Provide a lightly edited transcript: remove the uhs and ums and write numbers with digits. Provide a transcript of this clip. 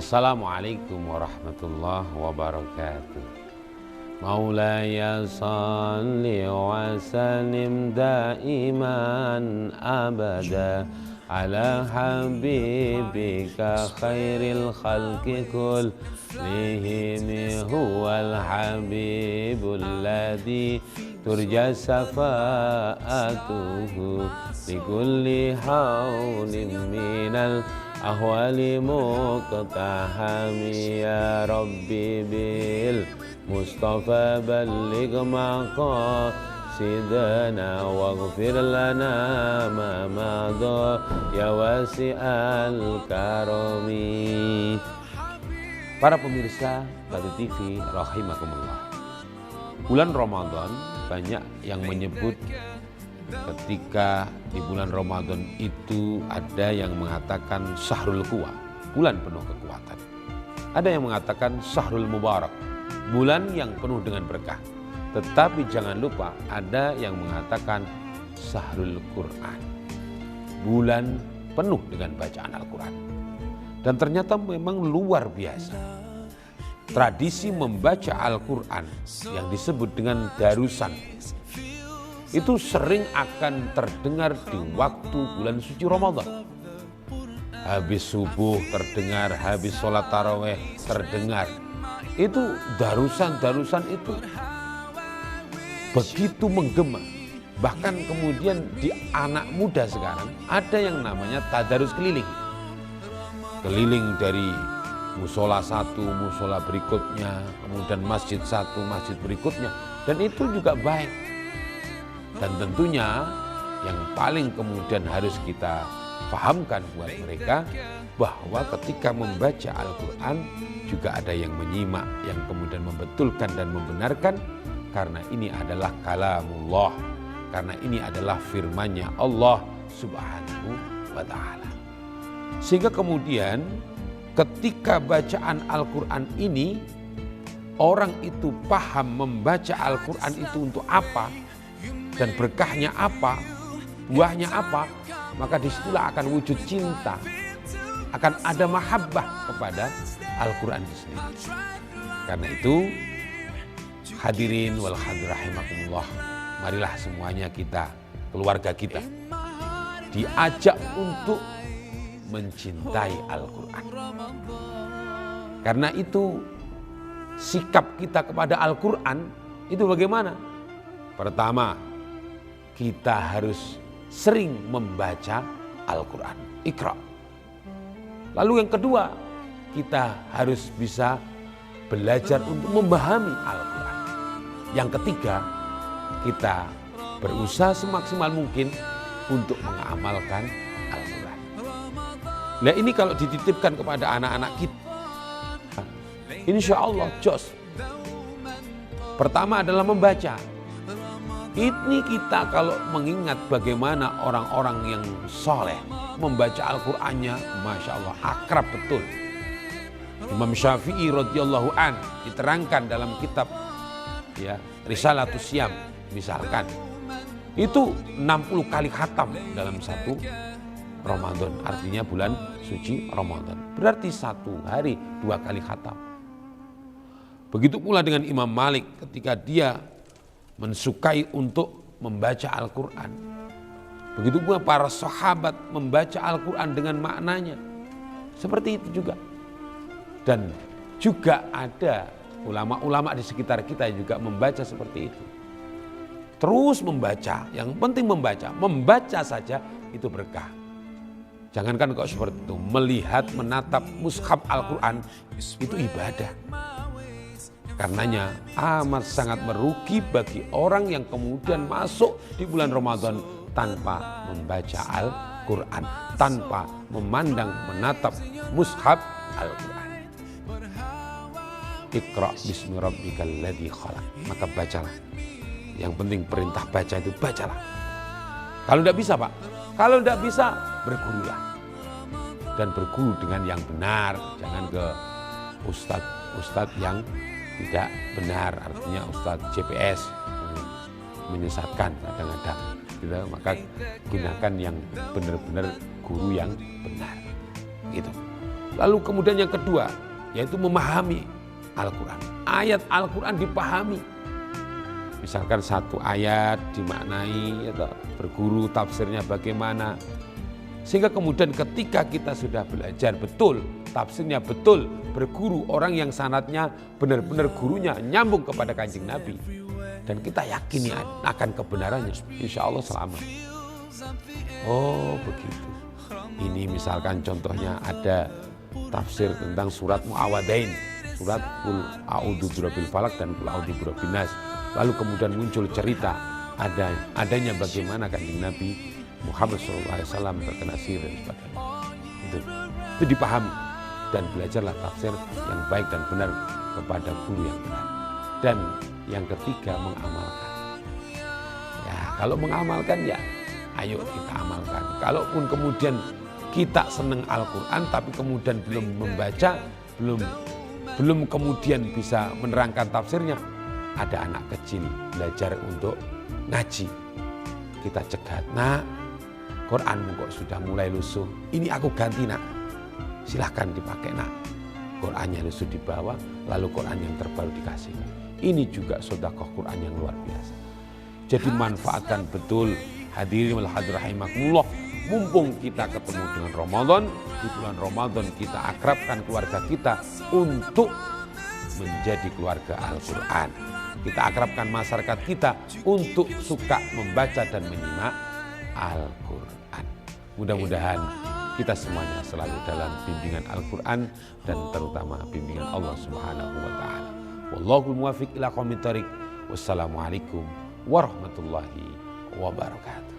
Assalamualaikum warahmatullahi wabarakatuh. Maulaya salli wa sallim daiman abada ala habibika khairil khalqi kullihim huwal habibul ladzi turja safa'atuhu likulli hawlin minal ahwali muqtahami ya rabbi bil Mustafa balligh maqasidana waghfir lana ma madha ya wasi'al karami. Para pemirsa Batu TV rahimakumullah. Bulan Ramadan banyak yang menyebut ketika di bulan Ramadan itu ada yang mengatakan Syahrul Quwa, bulan penuh kekuatan. Ada yang mengatakan Syahrul Mubarak, bulan yang penuh dengan berkah. Tetapi jangan lupa ada yang mengatakan Syahrul Quran, bulan penuh dengan bacaan Al-Quran. Dan ternyata memang luar biasa. Tradisi membaca Al-Quran yang disebut dengan darusan itu sering akan terdengar di waktu bulan suci Ramadan. Habis subuh terdengar, habis sholat taraweh terdengar. Itu darusan-darusan itu begitu menggema. Bahkan kemudian di anak muda sekarang ada yang namanya tadarus keliling. Keliling dari musola satu, musola berikutnya, kemudian masjid satu, masjid berikutnya. Dan itu juga baik. Dan tentunya yang paling kemudian harus kita pahamkan buat mereka bahwa ketika membaca Al-Quran juga ada yang menyimak, yang kemudian membetulkan dan membenarkan, karena ini adalah kalamullah, karena ini adalah firman-Nya Allah Subhanahu wa ta'ala. Sehingga kemudian ketika bacaan Al-Quran ini orang itu paham membaca Al-Quran itu untuk apa dan berkahnya apa, buahnya apa, maka disitulah akan wujud cinta, akan ada mahabbah kepada Al-Quran itu sendiri. Karena itu hadirin wal hadir rahimakumullah, marilah semuanya kita, keluarga kita diajak untuk mencintai Al-Quran. Karena itu sikap kita kepada Al-Quran itu bagaimana? Pertama, kita harus sering membaca Al-Quran, Iqra. Lalu yang kedua, kita harus bisa belajar untuk memahami Al-Quran. Yang ketiga, kita berusaha semaksimal mungkin untuk mengamalkan Al-Quran. Nah ini kalau dititipkan kepada anak-anak kita, insya Allah jos. Pertama adalah membaca. Ini kita kalau mengingat bagaimana orang-orang yang soleh membaca Al-Qur'annya, Masya Allah akrab betul. Imam Syafi'i radhiyallahu an diterangkan dalam kitab ya Risalatus Syam misalkan, itu 60 kali khatam dalam satu Ramadan, artinya bulan suci Ramadan. Berarti satu hari 2 kali khatam. Begitu pula dengan Imam Malik ketika dia mensukai untuk membaca Al-Quran. Begitu pula para sahabat membaca Al-Quran dengan maknanya. Seperti itu juga. Dan juga ada ulama-ulama di sekitar kita yang juga membaca seperti itu. Terus membaca, yang penting membaca saja itu berkah. Jangankan kok seperti itu, melihat, menatap mushaf Al-Quran itu ibadah. Karenanya amat sangat merugi bagi orang yang kemudian masuk di bulan Ramadan tanpa membaca Al-Quran, tanpa memandang, menatap mushaf Al-Quran. Iqra bismi rabbikal ladzi khalaq. Maka bacalah. Yang penting perintah baca itu bacalah. Kalau tidak bisa Pak, kalau tidak bisa bergurulah. Dan berguru dengan yang benar, jangan ke ustadz yang tidak benar, artinya Ustadz GPS menyesatkan kadang-kadang gitu. Maka gunakan yang benar-benar guru yang benar gitu Lalu kemudian yang kedua, yaitu memahami Al-Quran. Ayat Al-Quran dipahami. Misalkan satu ayat dimaknai, atau berguru tafsirnya bagaimana. Sehingga kemudian ketika kita sudah belajar betul, tafsirnya betul, berguru orang yang sanadnya benar-benar gurunya nyambung kepada Kanjeng Nabi. Dan kita yakini akan kebenarannya, insya Allah selamat. Oh begitu. Ini misalkan contohnya ada tafsir tentang surat Mu'awwadain, surat Qul A'udzu birabbil falaq dan Qul A'udzu birabbin nas. Lalu kemudian muncul cerita adanya bagaimana Kanjeng Nabi Muhammad SAW terkena sihir dan sebagainya. Itu dipahami dan belajarlah tafsir yang baik dan benar kepada guru yang benar. Dan yang ketiga mengamalkan. Ya kalau mengamalkan ya ayo kita amalkan. Kalaupun kemudian kita senang Al-Quran tapi kemudian belum membaca, belum kemudian bisa menerangkan tafsirnya, ada anak kecil belajar untuk ngaji. Kita cegat, nak, Quranmu kok sudah mulai lusuh, ini aku ganti nak, silahkan dipakai nak. Qurannya lusuh di bawah, lalu Quran yang terbaru dikasih. Ini juga sedekah Quran yang luar biasa. Jadi manfaatkan betul, hadirin wal hadirat rahimakumullah. Mumpung kita ketemu dengan Ramadan, di bulan Ramadan kita akrabkan keluarga kita untuk menjadi keluarga Al-Quran. Kita akrabkan masyarakat kita untuk suka membaca dan menyimak Al-Quran. Mudah-mudahan kita semuanya selalu dalam bimbingan Al-Quran dan terutama bimbingan Allah Subhanahu wa Ta'ala. Wallahul muwaffiq ila aqwamit thoriq. Wassalamualaikum warahmatullahi wabarakatuh.